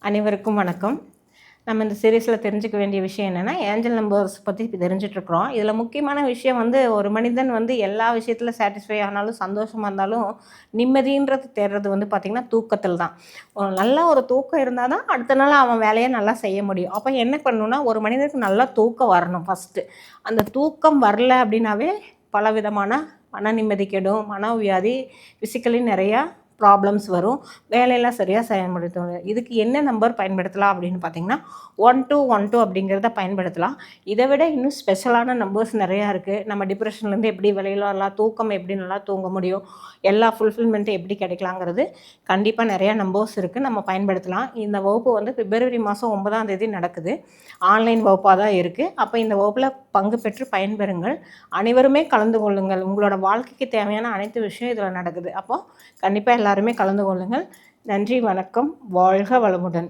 அனைவருக்கும் வணக்கம். நம்ம இந்த சீரீஸில் தெரிஞ்சுக்க வேண்டிய விஷயம் என்னென்னா, ஏஞ்சல் நம்பர்ஸ் பற்றி இப்போ தெரிஞ்சிட்ருக்குறோம். இதில் முக்கியமான விஷயம் ஒரு மனிதன் எல்லா விஷயத்தில் சாட்டிஸ்ஃபை ஆனாலும், சந்தோஷமாக இருந்தாலும், நிம்மதின்றது தேடுறது பார்த்திங்கன்னா தூக்கத்தில் தான். நல்ல ஒரு தூக்கம் இருந்தால் தான் அடுத்த நாள் அவன் வேலையை நல்லா செய்ய முடியும். அப்போ என்ன பண்ணணுன்னா, ஒரு மனிதனுக்கு நல்லா தூக்கம் வரணும் ஃபஸ்ட்டு. அந்த தூக்கம் வரல அப்படின்னாவே பலவிதமான மன நிம்மதி கெடும், மனவியாதி, ஃபிசிக்கலி நிறையா ப்ராப்ளம்ஸ் வரும். வேலையெல்லாம் சரியாக செய்ய முடியாது. இதுக்கு என்ன நம்பர் பயன்படுத்தலாம் அப்படின்னு பார்த்தீங்கன்னா, 1212 அப்படிங்கிறத பயன்படுத்தலாம். இதை விட இன்னும் ஸ்பெஷலான நம்பர்ஸ் நிறையா இருக்குது. நம்ம டிப்ரெஷன்லேருந்து எப்படி வெளியில் வரலாம், தூக்கம் எப்படி நல்லா தூங்க முடியும், எல்லா ஃபுல்ஃபில்மெண்ட்டும் எப்படி கிடைக்கலாங்கிறது கண்டிப்பாக நிறையா நம்பர்ஸ் இருக்குது, நம்ம பயன்படுத்தலாம். இந்த வகுப்பு பிப்ரவரி மாதம் 9ஆம் தேதி நடக்குது. ஆன்லைன் வகுப்பாக தான் இருக்குது. அப்போ இந்த வகுப்பில் பங்கு பெற்று பயன்பெறுங்கள். அனைவருமே கலந்து கொள்ளுங்கள். உங்களோட வாழ்க்கைக்கு தேவையான அனைத்து விஷயம் இதில் நடக்குது. அப்போது கண்டிப்பாக எல்லாருமே கலந்து கொள்ளுங்கள். நன்றி, வணக்கம், வாழ்க வளமுடன்.